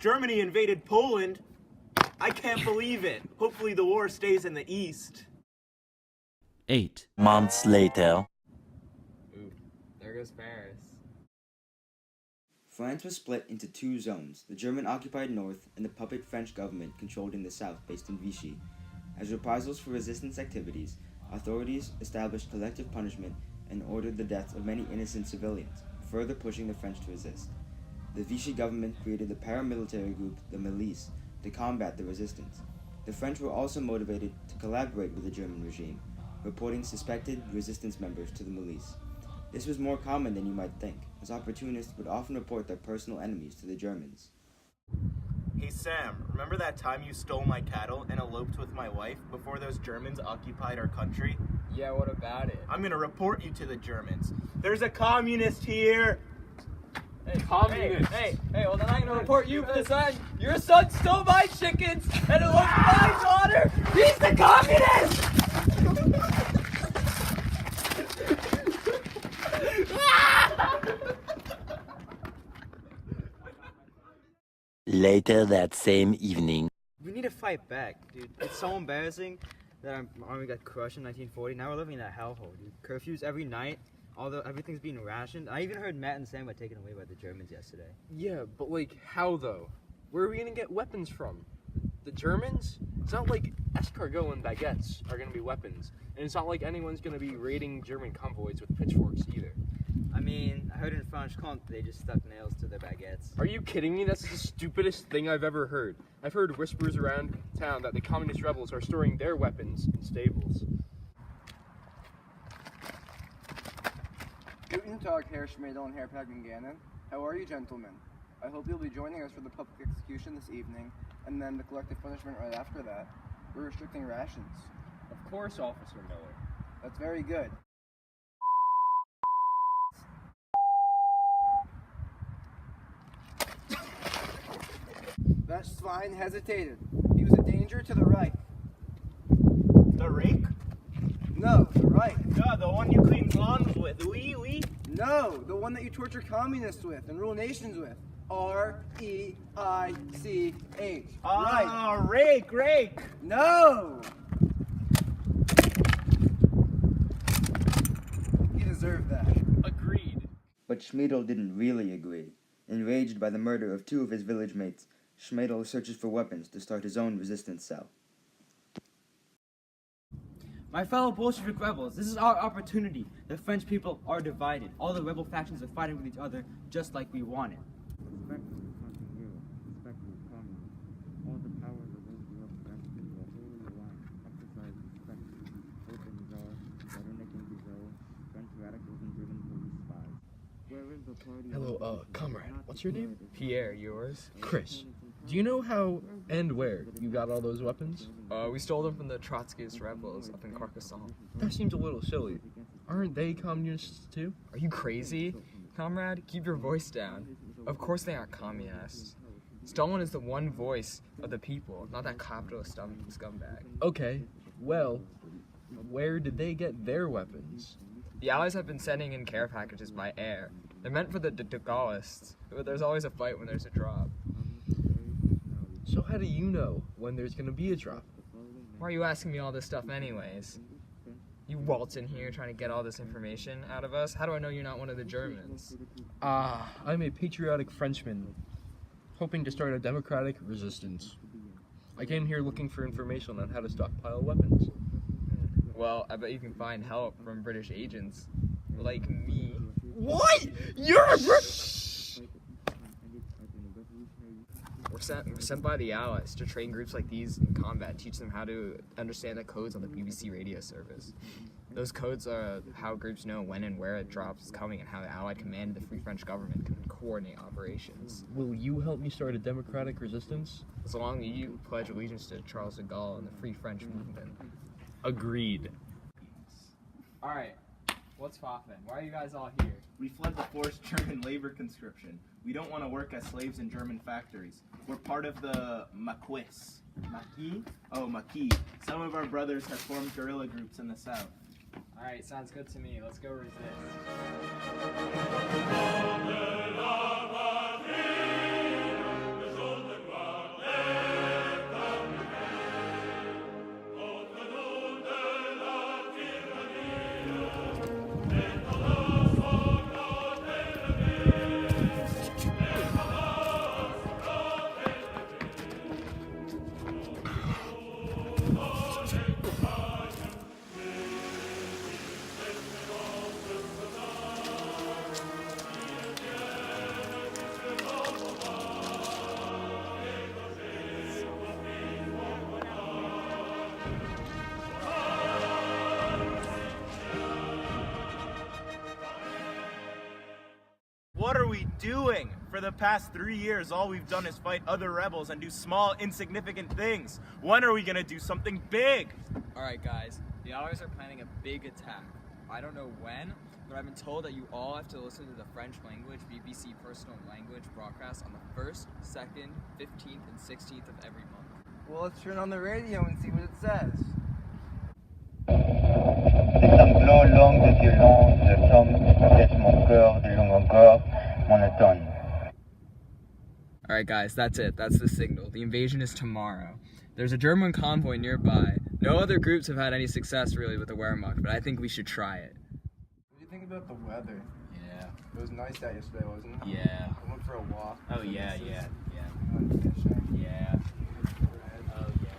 Germany invaded Poland. I can't believe it. Hopefully the war stays in the east. 8 months later. Ooh, there goes Paris. France was split into two zones, the German-occupied north and the puppet French government controlled in the south based in Vichy. As reprisals for resistance activities, authorities established collective punishment and ordered the deaths of many innocent civilians, further pushing the French to resist. The Vichy government created the paramilitary group, the Milice, to combat the resistance. The French were also motivated to collaborate with the German regime, reporting suspected resistance members to the Milice. This was more common than you might think, as opportunists would often report their personal enemies to the Germans. Hey Sam, remember that time you stole my cattle and eloped with my wife before those Germans occupied our country? Yeah, what about it? I'm gonna report you to the Germans. There's a communist here! Hey, communist! Hey, well then I'm gonna report you for the son. Your son stole my chickens and eloped my daughter! He's the communist! Later that same evening. We need to fight back, dude. It's so embarrassing that our army got crushed in 1940. Now we're living in a hellhole, dude. Curfews every night. Although everything's being rationed. I even heard Matt and Sam got taken away by the Germans yesterday. Yeah, but like, how though? Where are we gonna get weapons from? The Germans? It's not like escargot and baguettes are gonna be weapons. And it's not like anyone's gonna be raiding German convoys with pitchforks either. I mean, I heard in Frenchman they just stuck nails to their baguettes. Are you kidding me? That's the stupidest thing I've ever heard. I've heard whispers around town that the communist rebels are storing their weapons in stables. Guten Tag, Herr Schmedel and Herr Pagenganen. How are you, gentlemen? I hope you'll be joining us for the public execution this evening, and then the collective punishment right after that. We're restricting rations. Of course, Officer Miller. That's very good. That swine hesitated. He was a danger to the Reich. The Reich? No, the Reich. Yeah, the one you clean lawns with. Oui. No, the one that you torture communists with and rule nations with. R-E-I-C-H. Ah, Reich. No! He deserved that. Agreed. But Schmedel didn't really agree. Enraged by the murder of two of his village mates, Schmedel searches for weapons to start his own resistance cell. My fellow Bolshevik rebels, this is our opportunity. The French people are divided. All the rebel factions are fighting with each other just like we wanted. Hello, comrade. What's your name? Pierre, yours? Chris. Do you know how and where you got all those weapons? We stole them from the Trotskyist rebels up in Carcassonne. That seems a little silly. Aren't they communists too? Are you crazy? Comrade, keep your voice down. Of course they aren't communists. Stalin is the one voice of the people, not that capitalist scumbag. Okay, well, where did they get their weapons? The Allies have been sending in care packages by air. They're meant for the de Gaullists, but there's always a fight when there's a drop. So how do you know when there's gonna be a drop? Why are you asking me all this stuff anyways? You waltz in here trying to get all this information out of us? How do I know you're not one of the Germans? I'm a patriotic Frenchman, hoping to start a democratic resistance. I came here looking for information on how to stockpile weapons. Well, I bet you can find help from British agents like me. What? You're a We're sent by the Allies to train groups like these in combat, teach them how to understand the codes on the BBC radio service. Those codes are how groups know when and where a drop is coming and how the Allied command and the Free French government can coordinate operations. Will you help me start a democratic resistance? As long as you pledge allegiance to Charles de Gaulle and the Free French movement. Agreed. Alright, what's poppin'? Why are you guys all here? We fled the forced German labor conscription. We don't want to work as slaves in German factories. We're part of the Maquis. Maquis? Oh, Maquis. Some of our brothers have formed guerrilla groups in the south. Alright, sounds good to me. Let's go resist. doing? For the past 3 years, all we've done is fight other rebels and do small, insignificant things. When are we gonna do something big? Alright guys, the Allies are planning a big attack. I don't know when, but I've been told that you all have to listen to the French language BBC personal language broadcast on the 1st, 2nd, 15th, and 16th of every month. Well, let's turn on the radio and see what it says. Des sanglots longs de violence, le sang laisse mon cœur de long encore, monotone. Alright guys, that's it. That's the signal. The invasion is tomorrow. There's a German convoy nearby. No other groups have had any success really with the Wehrmacht, but I think we should try it. What do you think about the weather? Yeah. It was nice out yesterday, wasn't it? Yeah. I went for a walk. Oh yeah, yeah, yeah. I went fishing. Yeah. Oh yeah.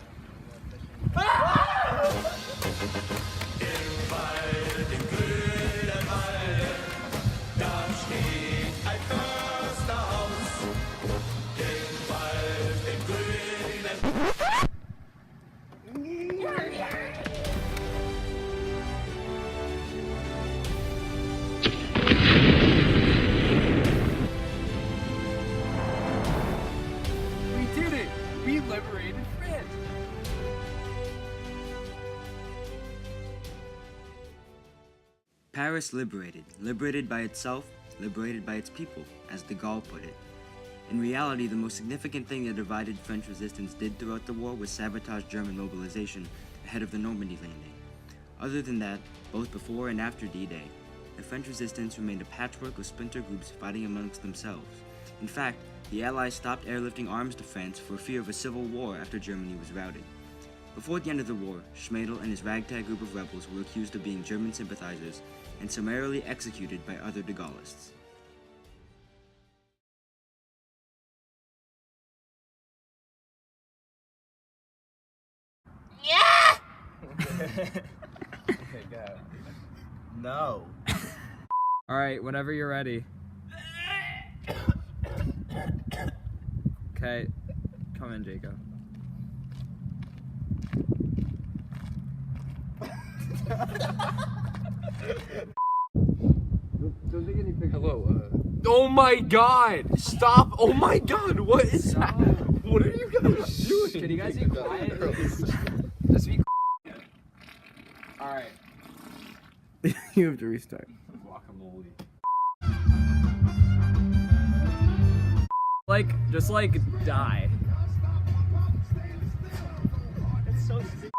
We did it! We liberated France! Paris liberated, liberated by itself, liberated by its people, as de Gaulle put it. In reality, the most significant thing that divided French resistance did throughout the war was sabotage German mobilization ahead of the Normandy landing. Other than that, both before and after D-Day, the French resistance remained a patchwork of splinter groups fighting amongst themselves. In fact, the Allies stopped airlifting arms to France for fear of a civil war after Germany was routed. Before the end of the war, Schmadl and his ragtag group of rebels were accused of being German sympathizers and summarily executed by other de Gaullists. Okay, go. No. Alright, whenever you're ready. Okay, come in, Jacob. Don't take any pictures. Hello, oh my god! Stop! Oh my god, what is that? What are you guys doing? Can you guys be quiet? Just be Alright. You have to restart. Guacamole. Just die. It's so stupid.